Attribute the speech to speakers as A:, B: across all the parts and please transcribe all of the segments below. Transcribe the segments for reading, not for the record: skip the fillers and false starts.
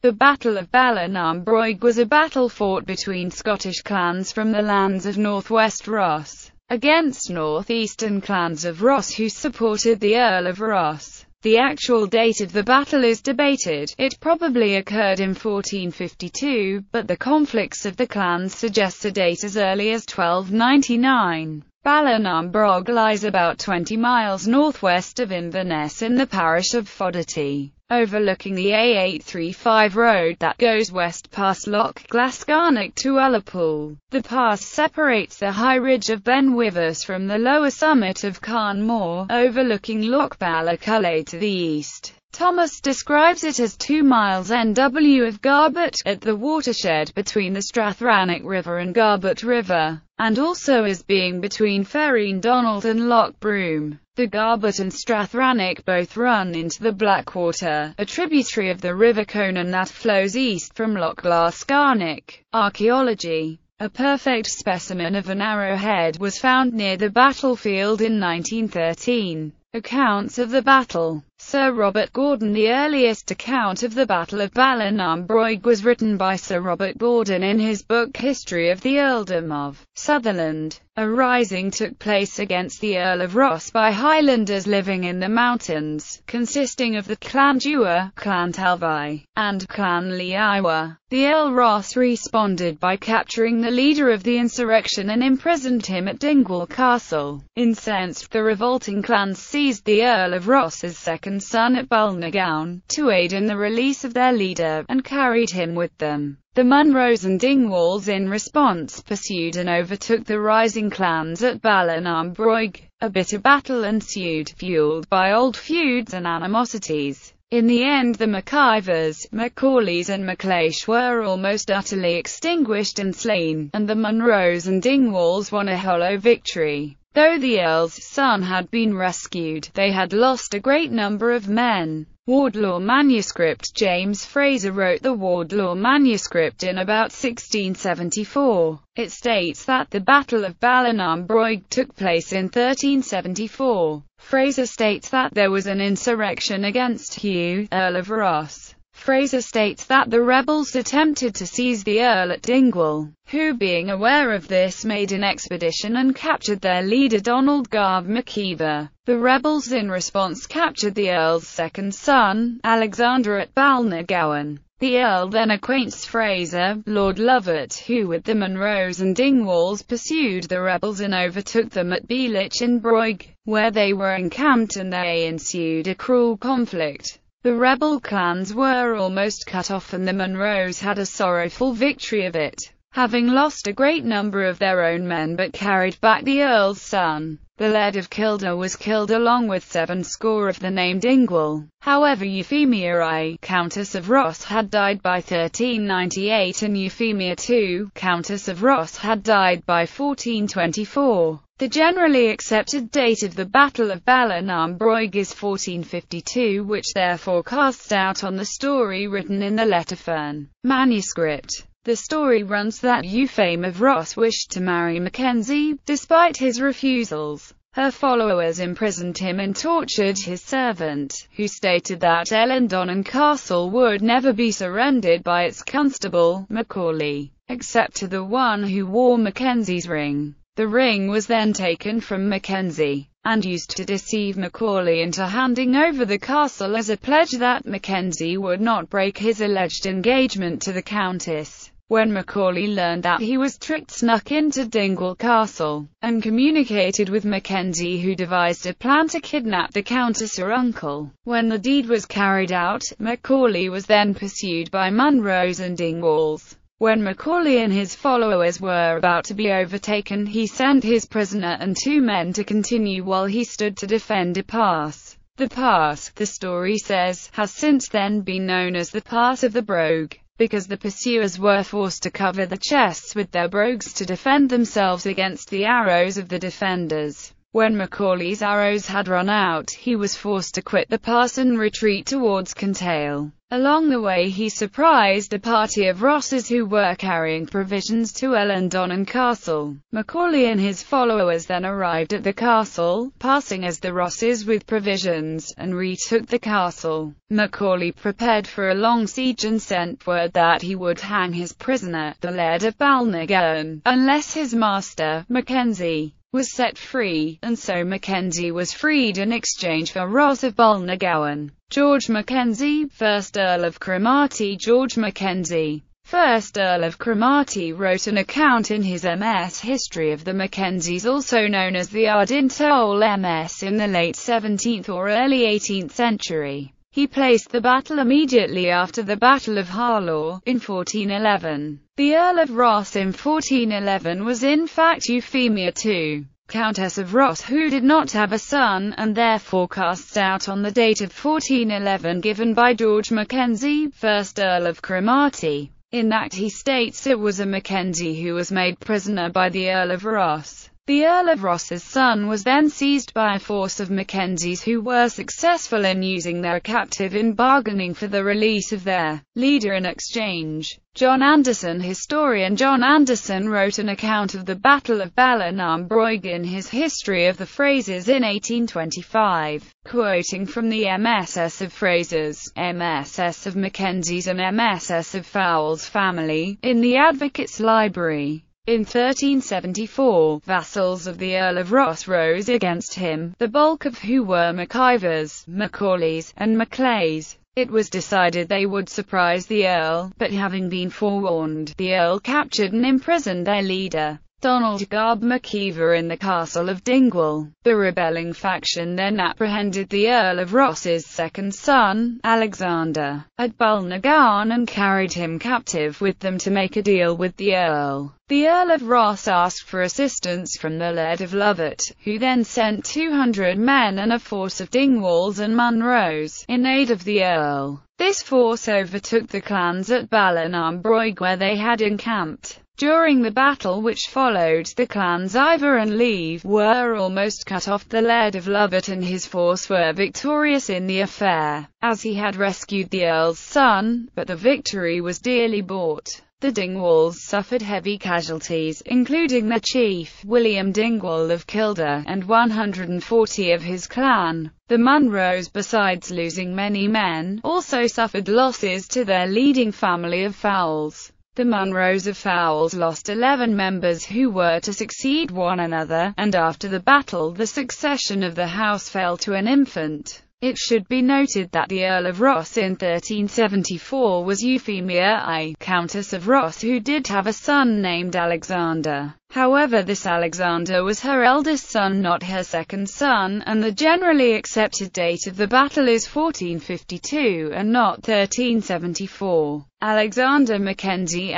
A: The Battle of Beallighne-Broig was a battle fought between Scottish clans from the lands of northwest Ross against northeastern clans of Ross who supported the Earl of Ross. The actual date of the battle is debated. It probably occurred in 1452, but the conflicts of the clans suggest a date as early as 1299. Beallighne-Broig lies about 20 miles northwest of Inverness in the parish of Fodderty, overlooking the A835 road that goes west past Loch Glasgarnock to Ullapool. The pass separates the high ridge of Ben Wyvers from the lower summit of Carnmore, overlooking Loch Ballachulle to the east. Thomas describes it as 2 miles NW of Garbutt, at the watershed between the Strathranick River and Garbutt River, and also as being between Ferrine Donald and Loch Broom. The Garbutt and Strathranick both run into the Blackwater, a tributary of the River Conan that flows east from Loch Glasgarnock. Archaeology. A perfect specimen of an arrowhead was found near the battlefield in 1913. Accounts of the battle. Sir Robert Gordon. The earliest account of the Battle of Beallighne-Broig was written by Sir Robert Gordon in his book History of the Earldom of Sutherland. A rising took place against the Earl of Ross by Highlanders living in the mountains, consisting of the Clan Dewar, Clan Talvai, and Clan Leiwa. The Earl Ross responded by capturing the leader of the insurrection and imprisoned him at Dingwall Castle. Incensed, the revolting clans seized the Earl of Ross's second son at Balnagown, to aid in the release of their leader, and carried him with them. The Munros and Dingwalls in response pursued and overtook the rising clans at Beallighne-Broig. A bitter battle ensued, fueled by old feuds and animosities. In the end the MacIvors, Macaulays and Macleish were almost utterly extinguished and slain, and the Munros and Dingwalls won a hollow victory. Though the Earl's son had been rescued, they had lost a great number of men. Wardlaw manuscript. James Fraser wrote the Wardlaw manuscript in about 1674. It states that the Battle of Beallighne-Broig took place in 1374. Fraser states that there was an insurrection against Hugh, Earl of Ross. Fraser states that the rebels attempted to seize the Earl at Dingwall, who, being aware of this, made an expedition and captured their leader Donald Garve MacIver. The rebels in response captured the Earl's second son, Alexander, at Balnagowan. The Earl then acquaints Fraser, Lord Lovat, who with the Munros and Dingwalls pursued the rebels and overtook them at Beallighne-Broig, where they were encamped, and there ensued a cruel conflict. The rebel clans were almost cut off and the Munros had a sorrowful victory of it, having lost a great number of their own men but carried back the Earl's son. The Laird of Kildare was killed along with 70 of the name Dingwall. However, Euphemia I, Countess of Ross, had died by 1398 and Euphemia II, Countess of Ross, had died by 1424. The generally accepted date of the Battle of Beallighne-Broig is 1452, which therefore casts doubt on the story written in the Letterfern manuscript. The story runs that Euphemia of Ross wished to marry Mackenzie, despite his refusals. Her followers imprisoned him and tortured his servant, who stated that Ellendonan Castle would never be surrendered by its constable, Macaulay, except to the one who wore Mackenzie's ring. The ring was then taken from Mackenzie, and used to deceive Macaulay into handing over the castle as a pledge that Mackenzie would not break his alleged engagement to the Countess. When Macaulay learned that he was tricked, snuck into Dingwall Castle, and communicated with Mackenzie, who devised a plan to kidnap the Countess, her uncle. When the deed was carried out, Macaulay was then pursued by Munros and Dingwalls. When Macaulay and his followers were about to be overtaken, he sent his prisoner and 2 men to continue while he stood to defend a pass. The pass, the story says, has since then been known as the Pass of the Brogue, because the pursuers were forced to cover the chests with their brogues to defend themselves against the arrows of the defenders. When Macaulay's arrows had run out, he was forced to quit the pass and retreat towards Kintail. Along the way he surprised a party of Rosses who were carrying provisions to Ellandonan Castle. Macaulay and his followers then arrived at the castle, passing as the Rosses with provisions, and retook the castle. Macaulay prepared for a long siege and sent word that he would hang his prisoner, the Laird of Beallighne-Broig, unless his master, Mackenzie, was set free, and so Mackenzie was freed in exchange for Ross of Beallighne-Broig. George Mackenzie, 1st Earl of Cromartie. George Mackenzie, 1st Earl of Cromartie, wrote an account in his MS History of the Mackenzies, also known as the Untitled MS, in the late 17th or early 18th century. He placed the battle immediately after the Battle of Harlaw, in 1411. The Earl of Ross in 1411 was in fact Euphemia II, Countess of Ross, who did not have a son, and therefore casts doubt on the date of 1411 given by George Mackenzie, 1st Earl of Cromartie. In that he states it was a Mackenzie who was made prisoner by the Earl of Ross. The Earl of Ross's son was then seized by a force of Mackenzies who were successful in using their captive in bargaining for the release of their leader in exchange. John Anderson, historian John Anderson, wrote an account of the Battle of Beallighne-Broig in his History of the Frasers in 1825, quoting from the MSS of Frasers, MSS of Mackenzies and MSS of Fowles family, in the Advocate's Library. In 1374, vassals of the Earl of Ross rose against him, the bulk of who were MacIvors, Macaulays, and Maclays. It was decided they would surprise the Earl, but having been forewarned, the Earl captured and imprisoned their leader, Donald Garb MacIvor, in the castle of Dingwall. The rebelling faction then apprehended the Earl of Ross's second son, Alexander, at Beallighne and carried him captive with them to make a deal with the Earl. The Earl of Ross asked for assistance from the Laird of Lovat, who then sent 200 men and a force of Dingwalls and Munros, in aid of the Earl. This force overtook the clans at Beallighne-Broig where they had encamped. During the battle which followed, the clans Ivor and Leave were almost cut off. The Laird of Lovat and his force were victorious in the affair, as he had rescued the Earl's son, but the victory was dearly bought. The Dingwalls suffered heavy casualties, including their chief, William Dingwall of Kildare, and 140 of his clan. The Munros, besides losing many men, also suffered losses to their leading family of Fowles. The Munros of Fowles lost 11 members who were to succeed one another, and after the battle the succession of the house fell to an infant. It should be noted that the Earl of Ross in 1374 was Euphemia I, Countess of Ross, who did have a son named Alexander. However, this Alexander was her eldest son, not her second son, and the generally accepted date of the battle is 1452 and not 1374. Alexander Mackenzie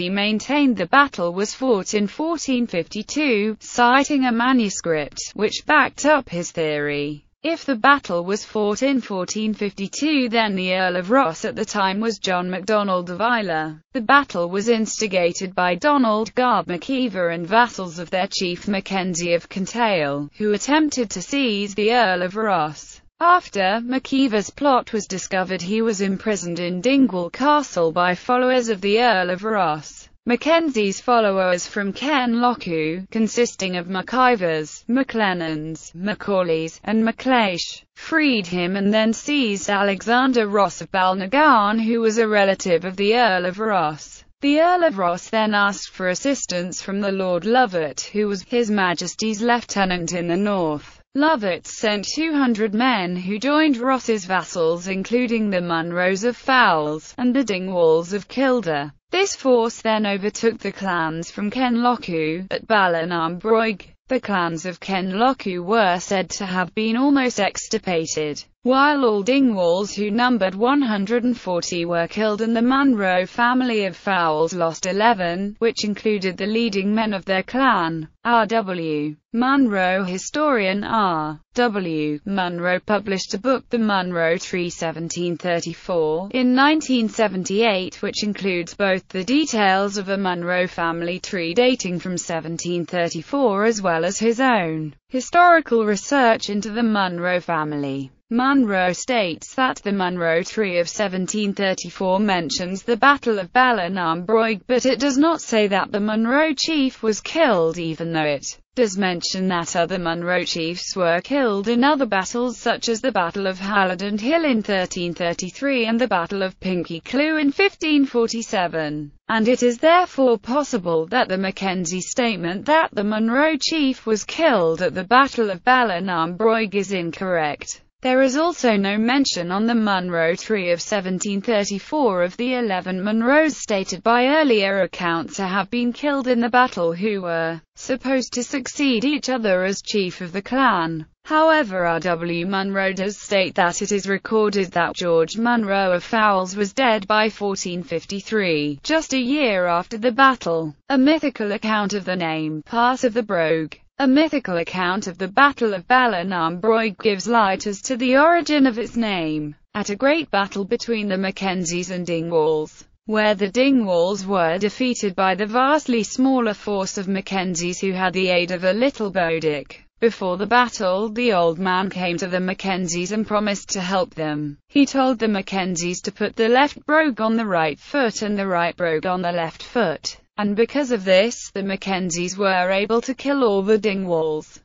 A: maintained the battle was fought in 1452, citing a manuscript which backed up his theory. If the battle was fought in 1452, then the Earl of Ross at the time was John MacDonald of Islay. The battle was instigated by Donald Garb MacIvor and vassals of their chief Mackenzie of Kintail, who attempted to seize the Earl of Ross. After MacIvor's plot was discovered, he was imprisoned in Dingwall Castle by followers of the Earl of Ross. Mackenzie's followers from Kenlochu, consisting of MacIvors, MacLennans, Macaulays, and Macleish, freed him and then seized Alexander Ross of Beallighne, who was a relative of the Earl of Ross. The Earl of Ross then asked for assistance from the Lord Lovat, who was His Majesty's lieutenant in the north. Lovat sent 200 men who joined Ross's vassals, including the Munros of Fowles, and the Dingwalls of Kildare. This force then overtook the clans from Kenlochu, at Beallighne-Broig. The clans of Kenlochu were said to have been almost extirpated. while all Dingwalls, who numbered 140, were killed, and the Munro family of fowls lost 11, which included the leading men of their clan. R.W. Munro historian R.W. Munro published a book, The Munro Tree 1734, in 1978, which includes both the details of a Munro family tree dating from 1734 as well as his own historical research into the Munro family. Munro states that the Munro Tree of 1734 mentions the Battle of Beallighne-Broig, but it does not say that the Munro chief was killed, even though it does mention that other Munro chiefs were killed in other battles, such as the Battle of Halidon Hill in 1333 and the Battle of Pinkie Cleugh in 1547. And it is therefore possible that the Mackenzie statement that the Munro chief was killed at the Battle of Beallighne-Broig is incorrect. There is also no mention on the Munro Tree of 1734 of the 11 Munros stated by earlier accounts to have been killed in the battle, who were supposed to succeed each other as chief of the clan. However, R.W. Munro does state that it is recorded that George Munro of Fowles was dead by 1453, just a year after the battle. A mythical account of the name Pass of the Brogue. A mythical account of the Battle of Beallighne-Broig gives light as to the origin of its name. At a great battle between the Mackenzies and Dingwalls, where the Dingwalls were defeated by the vastly smaller force of Mackenzies who had the aid of a little Bodic. Before the battle, the old man came to the Mackenzies and promised to help them. He told the Mackenzies to put the left brogue on the right foot and the right brogue on the left foot. And because of this, the Mackenzies were able to kill all the Dingwalls.